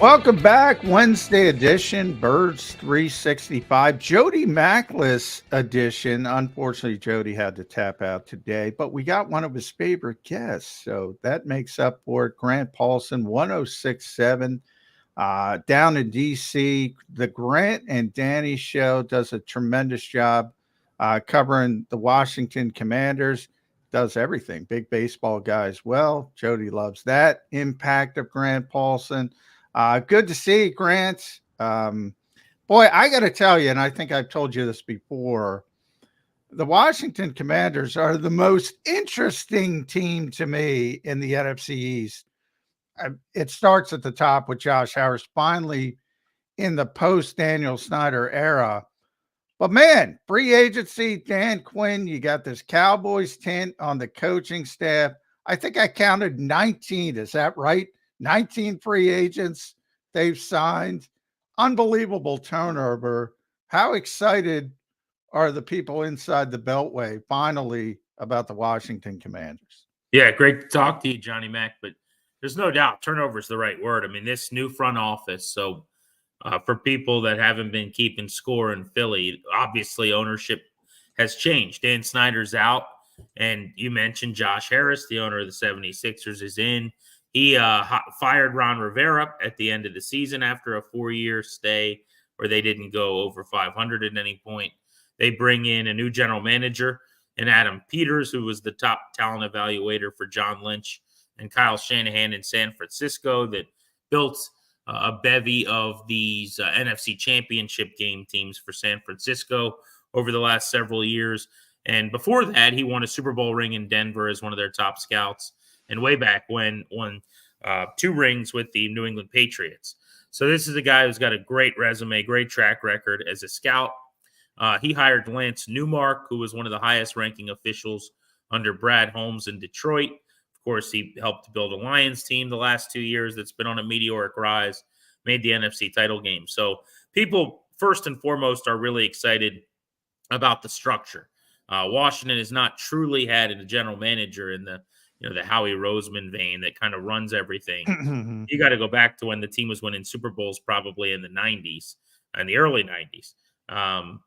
Welcome back. Wednesday edition, Birds 365. Jody Mackless edition. Unfortunately, Jody had to tap out today, but we got one of his favorite guests. So that makes up for it. Grant Paulsen, 1067, down in D.C. The Grant and Danny show does a tremendous job covering the Washington Commanders. Does everything. Big baseball guy as well. Jody loves that. Impact of Grant Paulsen. Good to see you, Grant. Boy, I got to tell you, and I think I've told you this before, the Washington Commanders are the most interesting team to me in the NFC East. It starts at the top with Josh Harris finally in the post-Daniel Snyder era. But, man, free agency, Dan Quinn, you got this Cowboys tint on the coaching staff. I think I counted 19. Is that right? 19 free agents they've signed. Unbelievable turnover. How excited are the people inside the Beltway finally about the Washington Commanders? Yeah, great to talk to you, Johnny Mac. But there's no doubt turnover is the right word. I mean, this new front office. So for people that haven't been keeping score in Philly, obviously ownership has changed. Dan Snyder's out. And you mentioned Josh Harris, the owner of the 76ers, is in. He fired Ron Rivera at the end of the season after a 4-year stay where they didn't go over 500 at any point. They bring in a new general manager and Adam Peters, who was the top talent evaluator for John Lynch and Kyle Shanahan in San Francisco, that built a bevy of these NFC championship game teams for San Francisco over the last several years. And before that, he won a Super Bowl ring in Denver as one of their top scouts. And way back when won 2 rings with the New England Patriots. So this is a guy who's got a great resume, great track record as a scout. He hired Lance Newmark, who was one of the highest ranking officials under Brad Holmes in Detroit. Of course, he helped to build a Lions team the last 2 years that's been on a meteoric rise, made the NFC title game. So people, first and foremost, are really excited about the structure. Washington has not truly had a general manager in the Howie Roseman vein that kind of runs everything. You got to go back to when the team was winning Super Bowls probably in the 90s and the early 90s.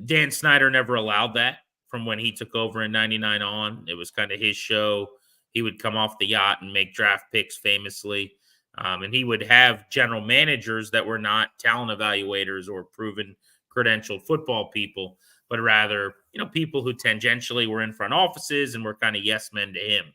Dan Snyder never allowed that from when he took over in 99 on. It was kind of his show. He would come off the yacht and make draft picks famously. And he would have general managers that were not talent evaluators or proven credentialed football people, but rather, people who tangentially were in front offices and were kind of yes men to him.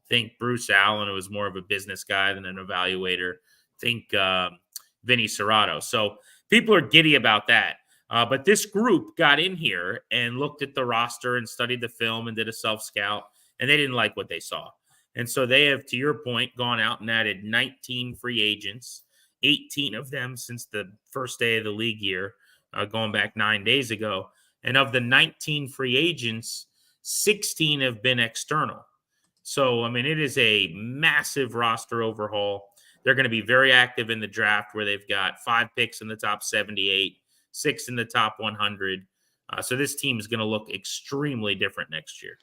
Think Bruce Allen, who was more of a business guy than an evaluator. Think Vinny Serrato. So people are giddy about that. But this group got in here and looked at the roster and studied the film and did a self-scout, and they didn't like what they saw. And so they have, to your point, gone out and added 19 free agents, 18 of them since the first day of the league year, going back 9 days ago. And of the 19 free agents, 16 have been external. So, I mean, it is a massive roster overhaul. They're going to be very active in the draft where they've got 5 picks in the top 78, 6 in the top 100. So this team is going to look extremely different next year.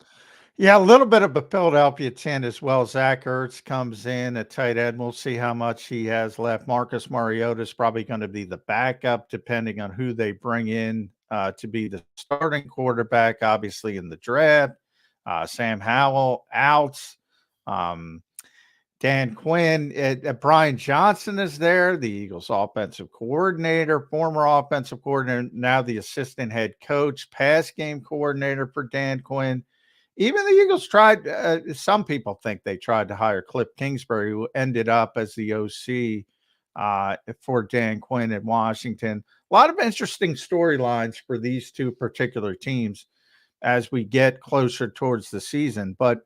Yeah, a little bit of a Philadelphia tint as well. Zach Ertz comes in at tight end. We'll see how much he has left. Marcus Mariota is probably going to be the backup, depending on who they bring in to be the starting quarterback, obviously, in the draft. Sam Howell out. Dan Quinn. Brian Johnson is there, the Eagles offensive coordinator, former offensive coordinator, now the assistant head coach, pass game coordinator for Dan Quinn. Even the Eagles tried, some people think they tried to hire Cliff Kingsbury, who ended up as the OC for Dan Quinn in Washington. A lot of interesting storylines for these two particular teams as we get closer towards the season. But,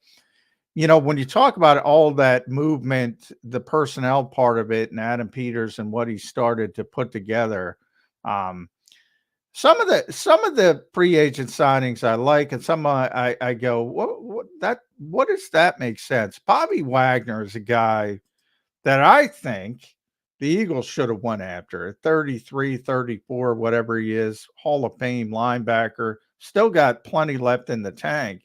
when you talk about all that movement, the personnel part of it, and Adam Peters and what he started to put together, some of the free agent signings I like, and some I go, what does that make sense? Bobby Wagner is a guy that I think the Eagles should have went after. 33, 34, whatever he is, Hall of Fame linebacker, still got plenty left in the tank.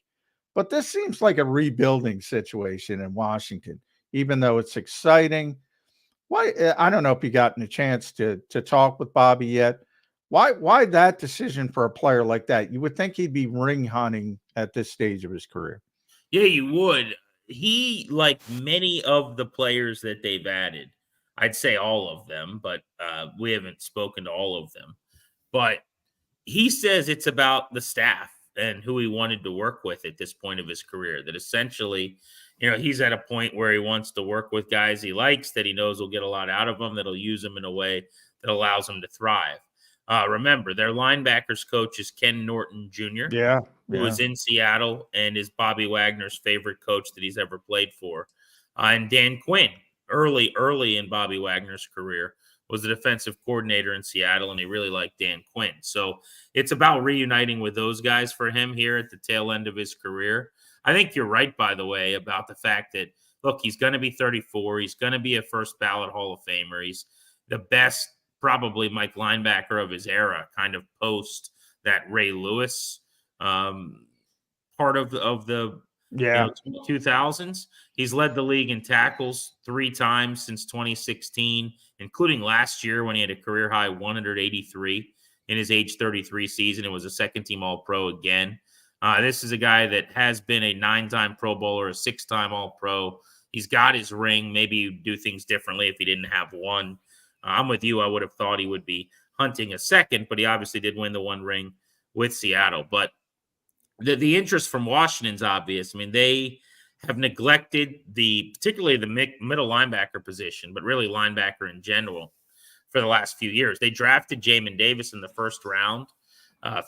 But this seems like a rebuilding situation in Washington, even though it's exciting. Why? I don't know if you gotten a chance to talk with Bobby yet. Why that decision for a player like that? You would think he'd be ring hunting at this stage of his career. Yeah, you would. He, like many of the players that they've added, I'd say all of them, but we haven't spoken to all of them. But he says it's about the staff and who he wanted to work with at this point of his career. That essentially, he's at a point where he wants to work with guys he likes, that he knows will get a lot out of them, that'll use him in a way that allows him to thrive. Remember, their linebackers coach is Ken Norton Jr., Yeah, who yeah. was in Seattle and is Bobby Wagner's favorite coach that he's ever played for. And Dan Quinn, early in Bobby Wagner's career, was the defensive coordinator in Seattle, and he really liked Dan Quinn. So it's about reuniting with those guys for him here at the tail end of his career. I think you're right, by the way, about the fact that, look, he's going to be 34. He's going to be a first ballot Hall of Famer. He's the best, probably Mike linebacker of his era, kind of post that Ray Lewis part of the Yeah. 2000s. He's led the league in tackles 3 times since 2016, including last year when he had a career high 183 in his age 33 season. It was a second-team All-Pro again. This is a guy that has been a 9-time Pro Bowler, a 6-time All-Pro. He's got his ring. Maybe you'd do things differently if he didn't have one. I'm with you. I would have thought he would be hunting a second, but he obviously did win the one ring with Seattle. But the interest from Washington's obvious. I mean, they have neglected particularly the middle linebacker position, but really linebacker in general for the last few years. They drafted Jamin Davis in the first round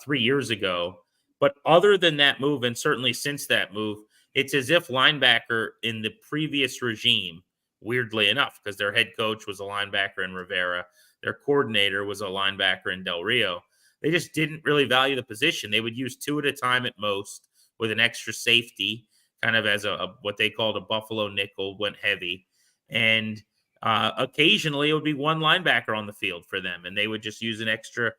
3 years ago. But other than that move, and certainly since that move, it's as if linebacker in the previous regime, weirdly enough, because their head coach was a linebacker in Rivera, their coordinator was a linebacker in Del Rio, they just didn't really value the position. They would use 2 at a time at most with an extra safety, kind of as a what they called a Buffalo nickel, went heavy. And occasionally it would be one linebacker on the field for them, and they would just use an extra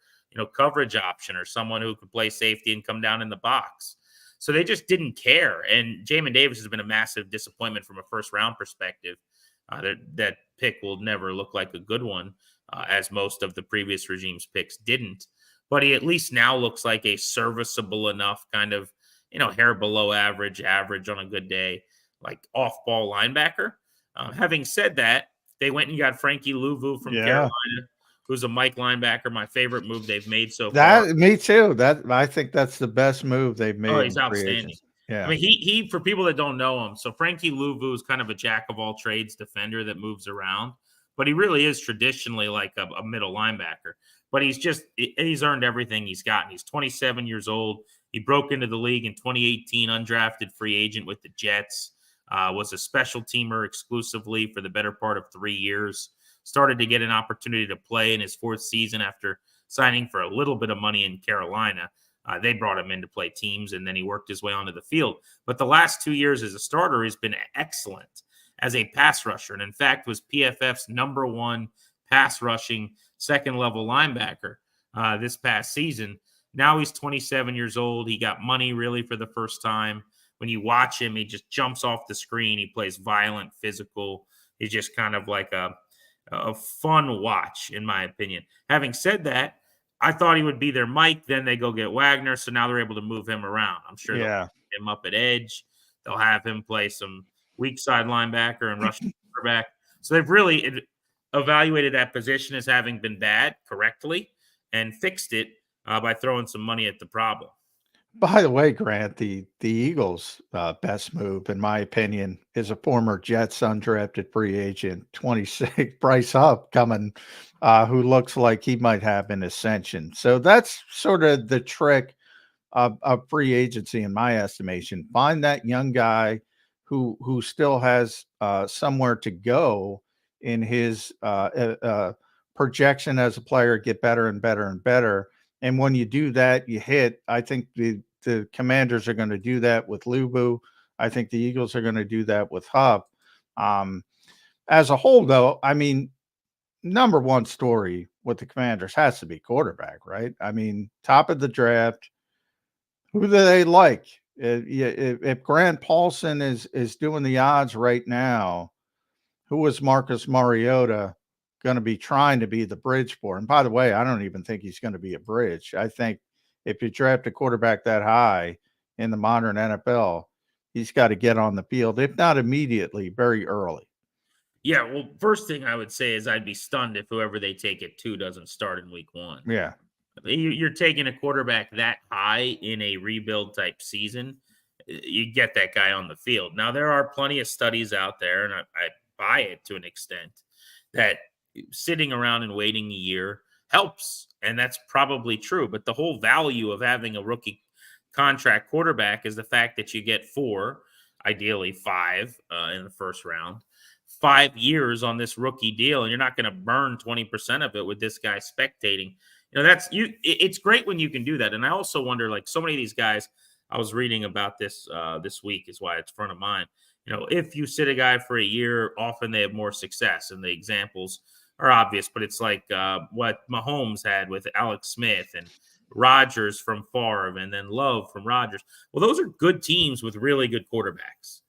coverage option or someone who could play safety and come down in the box. So they just didn't care. And Jamin Davis has been a massive disappointment from a first-round perspective. That pick will never look like a good one, as most of the previous regime's picks didn't. But he at least now looks like a serviceable enough kind of, hair below average on a good day, like off-ball linebacker. Having said that, they went and got Frankie Louvu from Carolina, who's a Mike linebacker, my favorite move they've made so far. Me too. I think that's the best move they've made. Oh, he's outstanding. Yeah. I mean, he for people that don't know him, so Frankie Louvu is kind of a jack of all trades defender that moves around, but he really is traditionally like a middle linebacker. But he's earned everything he's gotten. He's 27 years old. He broke into the league in 2018, undrafted free agent with the Jets, was a special teamer exclusively for the better part of 3 years. Started to get an opportunity to play in his 4th season after signing for a little bit of money in Carolina. They brought him in to play teams, and then he worked his way onto the field. But the last 2 years as a starter has been excellent as a pass rusher, and in fact was PFF's #1 pass rushing second-level linebacker this past season. Now he's 27 years old. He got money really for the first time. When you watch him, he just jumps off the screen. He plays violent, physical. He's just kind of like a fun watch, in my opinion. Having said that, I thought he would be their Mike. Then they go get Wagner, so now they're able to move him around. I'm sure they'll put him up at edge. They'll have him play some weak side linebacker and rush quarterback. So they've really evaluated that position as having been bad correctly and fixed it by throwing some money at the problem. By the way, Grant, the Eagles' best move, in my opinion, is a former Jets undrafted free agent, 26, Bryce Huff, coming, who looks like he might have an ascension. So that's sort of the trick of free agency, in my estimation. Find that young guy who still has somewhere to go in his projection as a player, get better and better and better. And when you do that, you hit. I think the Commanders are going to do that with Lubu. I think the Eagles are going to do that with Huff. As a whole, though, I mean, #1 story with the Commanders has to be quarterback, right? I mean, top of the draft. Who do they like? If Grant Paulsen is doing the odds right now, who is Marcus Mariota going to be trying to be the bridge for? And by the way, I don't even think he's going to be a bridge. I think if you draft a quarterback that high in the modern NFL, he's got to get on the field, if not immediately, very early. Yeah, well, first thing I would say is I'd be stunned if whoever they take at 2 doesn't start in week 1. Yeah. You're taking a quarterback that high in a rebuild type season, you get that guy on the field. Now, there are plenty of studies out there, and I buy it to an extent, that sitting around and waiting a year helps. And that's probably true. But the whole value of having a rookie contract quarterback is the fact that you get 4, ideally 5 in the first round, 5 years on this rookie deal, and you're not going to burn 20% of it with this guy spectating. It's great when you can do that. And I also wonder, like, so many of these guys, I was reading about this this week, is why it's front of mind. If you sit a guy for a year, often they have more success, and the examples are obvious. But it's like what Mahomes had with Alex Smith and Rodgers from Favre, and then Love from Rodgers. Well, those are good teams with really good quarterbacks.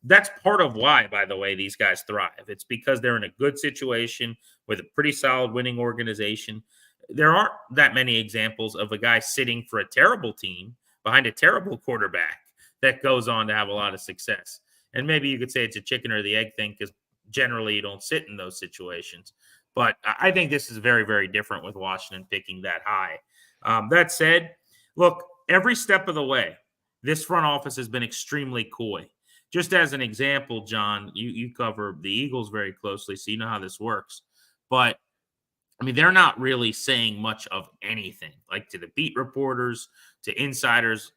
That's part of why, by the way, these guys thrive. It's because they're in a good situation with a pretty solid winning organization. There aren't that many examples of a guy sitting for a terrible team behind a terrible quarterback that goes on to have a lot of success. And maybe you could say it's a chicken or the egg thing, because generally you don't sit in those situations. But I think this is very, very different with Washington picking that high. That said, look, every step of the way, this front office has been extremely coy. Just as an example, John, you cover the Eagles very closely, so you know how this works. But, I mean, they're not really saying much of anything, like to the beat reporters, to insiders,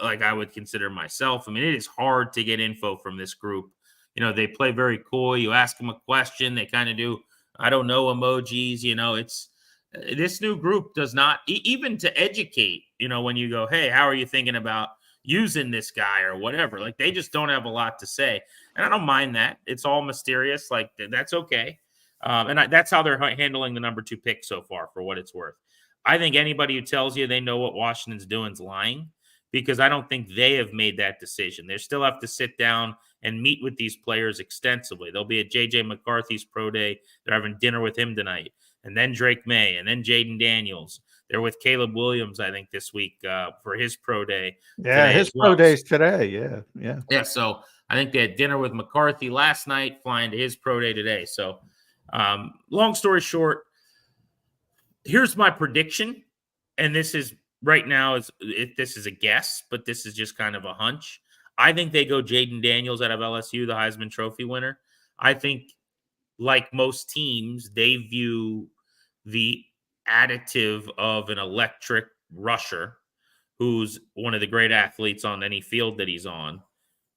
like I would consider myself. I mean, it is hard to get info from this group. They play very coy. You ask them a question, they kind of do, I don't know, emojis. It's this new group does not, even to educate, when you go, hey, how are you thinking about using this guy or whatever, like they just don't have a lot to say. And I don't mind that. It's all mysterious. Like that's okay. That's how they're handling the number 2 pick so far, for what it's worth. I think anybody who tells you they know what Washington's doing is lying, because I don't think they have made that decision. They still have to sit down and meet with these players extensively. They'll be at J.J. McCarthy's pro day. They're having dinner with him tonight. And then Drake May, and then Jaden Daniels. They're with Caleb Williams, I think, this week for his pro day. Yeah, his pro day's today. Yeah. Yeah, so I think they had dinner with McCarthy last night, flying to his pro day today. So long story short, here's my prediction. And this is right now, this is a guess, but this is just kind of a hunch. I think they go Jaden Daniels out of LSU, the Heisman Trophy winner. I think, like most teams, they view the additive of an electric rusher who's one of the great athletes on any field that he's on,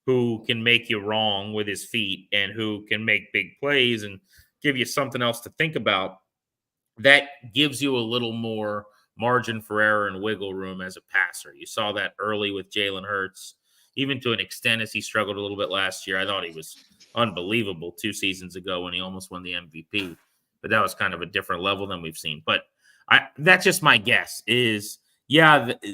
who can make you wrong with his feet and who can make big plays and give you something else to think about. That gives you a little more margin for error and wiggle room as a passer. You saw that early with Jalen Hurts, even to an extent as he struggled a little bit last year. I thought he was unbelievable 2 seasons ago when he almost won the MVP, but that was kind of a different level than we've seen. But that's just my guess is,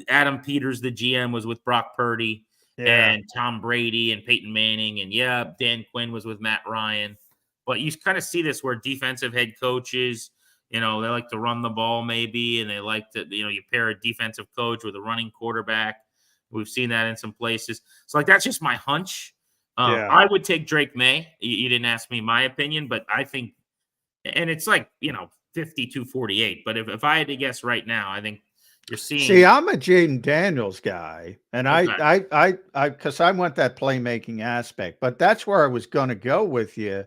Adam Peters, the GM, was with Brock Purdy and Tom Brady and Peyton Manning. And Dan Quinn was with Matt Ryan. But you kind of see this where defensive head coaches, they like to run the ball maybe, and they like to, you pair a defensive coach with a running quarterback. We've seen that in some places. So, that's just my hunch. I would take Drake May. You didn't ask me my opinion, but I think, and it's 52-48. But if I had to guess right now, I think you're seeing. See, I'm a Jaden Daniels guy, and okay. Because I want that playmaking aspect, but that's where I was going to go with you.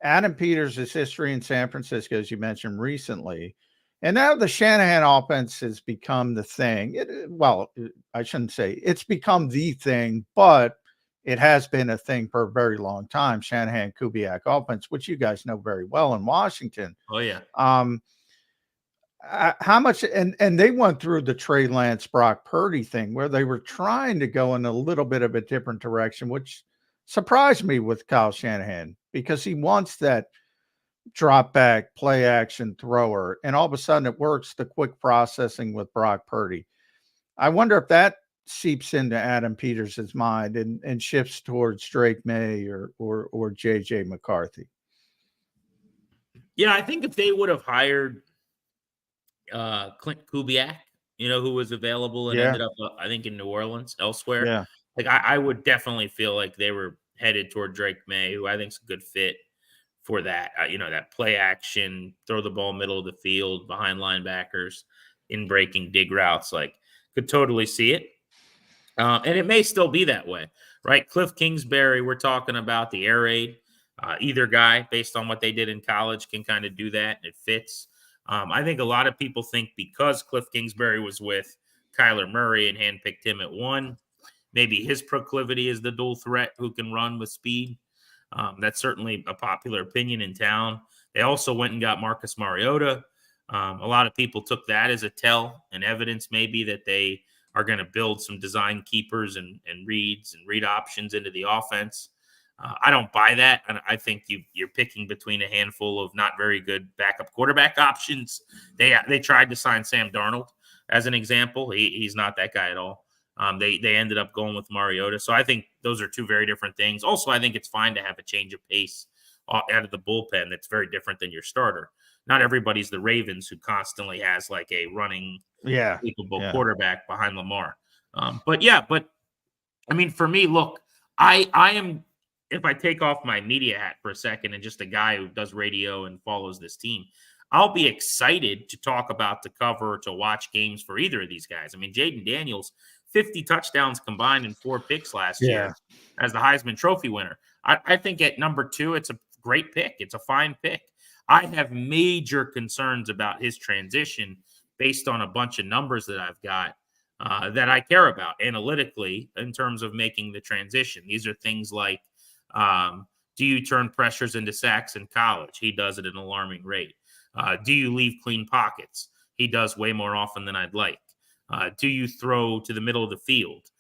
Adam Peters' history in San Francisco, as you mentioned recently. And now the Shanahan offense has become the thing. I shouldn't say it's become the thing, but it has been a thing for a very long time. Shanahan Kubiak offense, which you guys know very well in Washington. Oh, yeah. How much, and they went through the Trey Lance, Brock Purdy thing where they were trying to go in a little bit of a different direction, which surprised me with Kyle Shanahan, because he wants that drop back, play action thrower. And all of a sudden it works, the quick processing with Brock Purdy. I wonder if that seeps into Adam Peters' mind and shifts towards Drake May or JJ McCarthy. Yeah, I think if they would have hired Clint Kubiak, who was available and Yeah, ended up, I think, in New Orleans, elsewhere. yeah, Like I would definitely feel like they were headed toward Drake May, who I think is a good fit for that. That play action, throw the ball middle of the field behind linebackers, in breaking dig routes. Like, could totally see it. And it may still be that way, right? Cliff Kingsbury, we're talking about the air raid. Either guy, based on what they did in college, can kind of do that. It fits. I think a lot of people think because Cliff Kingsbury was with Kyler Murray and handpicked him at 1, maybe his proclivity is the dual threat who can run with speed. That's certainly a popular opinion in town. They also went and got Marcus Mariota. A lot of people took that as a tell and evidence maybe that they are going to build some design keepers and reads and read options into the offense. I don't buy that. And I think you're picking between a handful of not very good backup quarterback options. They tried to sign Sam Darnold as an example. He's not that guy at all. They ended up going with Mariota. So I think those are two very different things. Also, I think it's fine to have a change of pace out of the bullpen that's very different than your starter. Not everybody's the Ravens, who constantly has like a running, yeah, capable yeah. quarterback behind Lamar. But I mean, for me, look, I am, if I take off my media hat for a second and just a guy who does radio and follows this team, I'll be excited to talk about, to cover, to watch games for either of these guys. I mean, Jaden Daniels, 50 touchdowns combined and 4 picks last Yeah. year as the Heisman Trophy winner. I think at number 2, it's a great pick. It's a fine pick. I have major concerns about his transition based on a bunch of numbers that I've got that I care about analytically in terms of making the transition. These are things like, do you turn pressures into sacks in college? He does at an alarming rate. Do you leave clean pockets? He does way more often than I'd like. Do you throw to the middle of the field?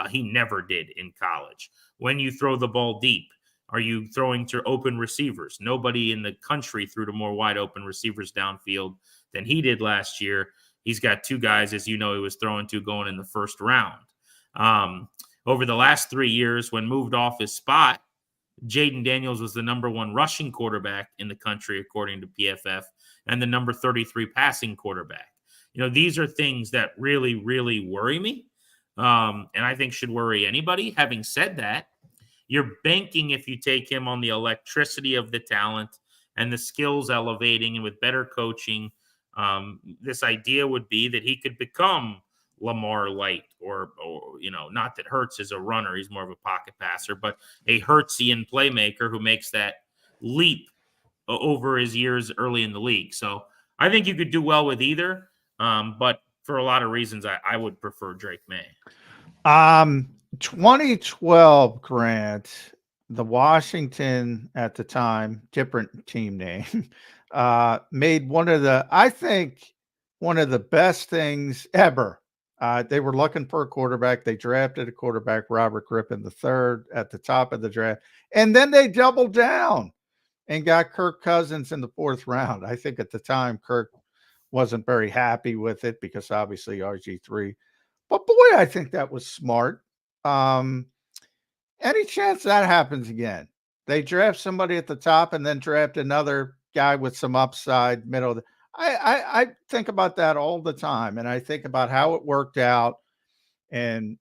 He never did in college. When you throw the ball deep, are you throwing to open receivers? Nobody in the country threw to more wide open receivers downfield than he did last year. He's got 2 guys, as you know, he was throwing to going in the first round. Over the last 3 years, when moved off his spot, Jaden Daniels was the number 1 rushing quarterback in the country, according to PFF, and the number 33 passing quarterback. These are things that really, really worry me, and I think should worry anybody. Having said that, you're banking, if you take him, on the electricity of the talent and the skills elevating, and with better coaching, this idea would be that he could become Lamar light, or not that Hurts is a runner, he's more of a pocket passer, but a Hurtsian playmaker who makes that leap over his years early in the league. So I think you could do well with either, but for a lot of reasons, I would prefer Drake May. 2012, Grant, the Washington at the time, different team name, made I think, one of the best things ever. They were looking for a quarterback. They drafted a quarterback, Robert Griffin III, at the top of the draft. And then they doubled down and got Kirk Cousins in the 4th round. I think at the time, Kirk wasn't very happy with it because obviously RG3. But boy, I think that was smart. Any chance that happens again? They draft somebody at the top and then draft another guy with some upside middle. I think about that all the time, and I think about how it worked out. And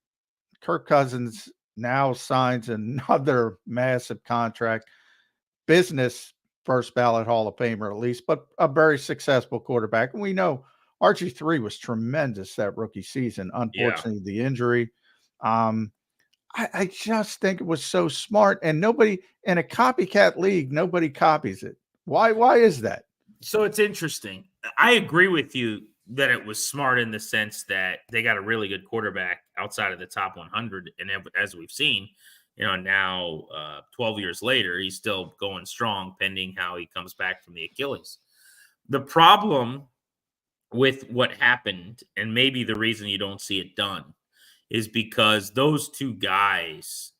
Kirk Cousins now signs another massive contract, business first ballot Hall of Famer at least, but a very successful quarterback. And we know RG3 was tremendous that rookie season. Unfortunately, the injury. I just think it was so smart, and nobody in a copycat league, nobody copies it. Why is that? So it's interesting. I agree with you that it was smart in the sense that they got a really good quarterback outside of the top 100. And as we've seen, now 12 years later, he's still going strong pending how he comes back from the Achilles. The problem with what happened, and maybe the reason you don't see it done, is because those 2 guys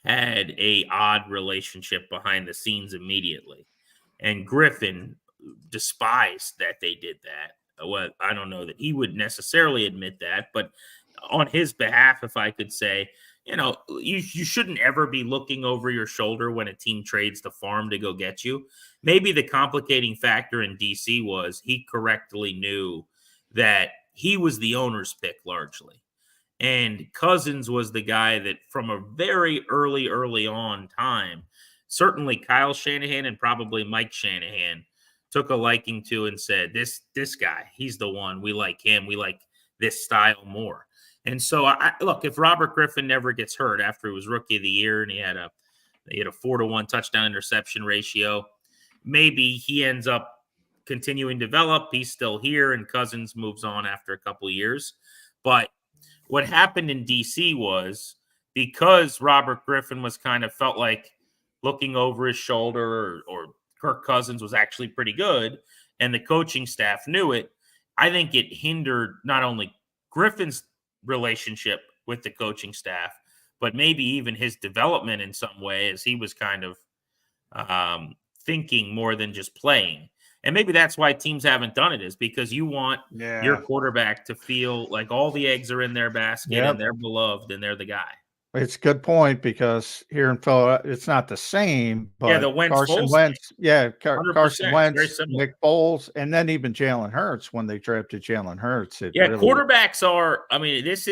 had a odd relationship behind the scenes immediately. And Griffin despised that they did that. Well, I don't know that he would necessarily admit that, but on his behalf, if I could say, you shouldn't ever be looking over your shoulder when a team trades the farm to go get you. Maybe the complicating factor in DC was he correctly knew that he was the owner's pick largely. And Cousins was the guy that from a very early on time, certainly Kyle Shanahan and probably Mike Shanahan took a liking to and said, this guy, he's the one. We like him. We like this style more. And so look, if Robert Griffin never gets hurt after he was rookie of the year and he had a 4-to-1 touchdown interception ratio, maybe he ends up continuing to develop. He's still here and Cousins moves on after a couple of years. But what happened in DC was because Robert Griffin was kind of felt like looking over his shoulder or Kirk Cousins was actually pretty good and the coaching staff knew it. I think it hindered not only Griffin's relationship with the coaching staff, but maybe even his development in some way as he was kind of thinking more than just playing. And maybe that's why teams haven't done it, is because you want your quarterback to feel like all the eggs are in their basket and they're beloved and they're the guy. It's a good point because here in Philadelphia, it's not the same, but the Wentz Carson Wentz, Carson Wentz, Nick Foles, and then even Jalen Hurts when they drafted Jalen Hurts. Quarterbacks are. I mean, this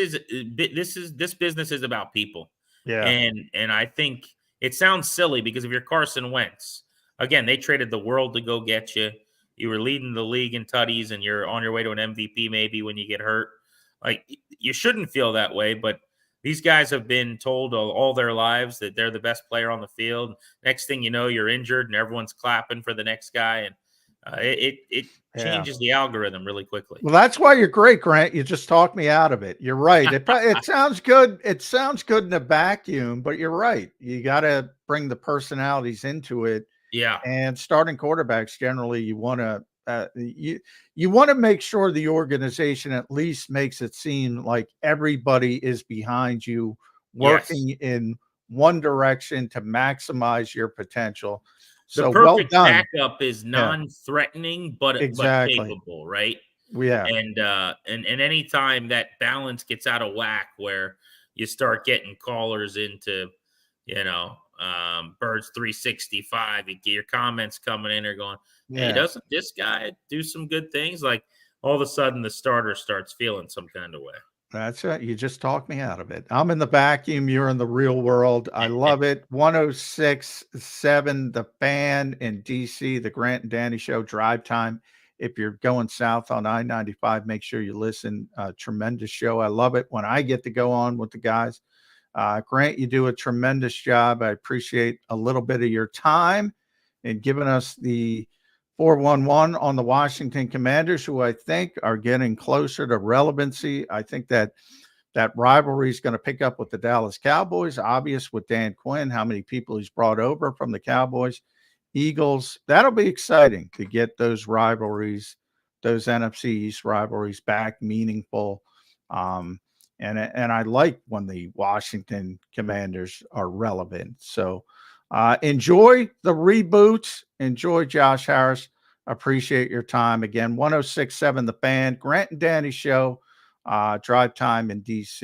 business is about people. Yeah, and I think it sounds silly because if you're Carson Wentz, again, they traded the world to go get you. You were leading the league in tutties, and you're on your way to an MVP maybe when you get hurt. Like, you shouldn't feel that way, but these guys have been told all their lives that they're the best player on the field. Next thing you know, you're injured and everyone's clapping for the next guy. And it changes the algorithm really quickly. Well, that's why you're great, Grant. You just talked me out of it. You're right. It sounds good. It sounds good in a vacuum, but you're right. You got to bring the personalities into it. Yeah. And starting quarterbacks, generally, you want to you want to make sure the organization at least makes it seem like everybody is behind you, working in one direction to maximize your potential. So the perfect backup is non-threatening, but capable, right? Yeah. And anytime that balance gets out of whack, where you start getting callers into, Birds 365, you get your comments coming in or going, hey, doesn't this guy do some good things? Like, all of a sudden the starter starts feeling some kind of way. That's right. You just talked me out of it. I'm in the vacuum. You're in the real world. I love it. 106.7 The Fan in DC, the Grant and Danny Show, drive time. If you're going south on I-95, make sure you listen. Tremendous show. I love it when I get to go on with the guys. Grant, you do a tremendous job. I appreciate a little bit of your time and giving us the 411 on the Washington Commanders, who I think are getting closer to relevancy. I think that rivalry is going to pick up with the Dallas Cowboys. Obvious with Dan Quinn, how many people he's brought over from the Cowboys. Eagles, that'll be exciting to get those rivalries, those NFC East rivalries back meaningful. And I like when the Washington Commanders are relevant. So enjoy the reboots. Enjoy Josh Harris. Appreciate your time. Again, 106.7 The Fan, Grant and Danny Show, drive time in DC.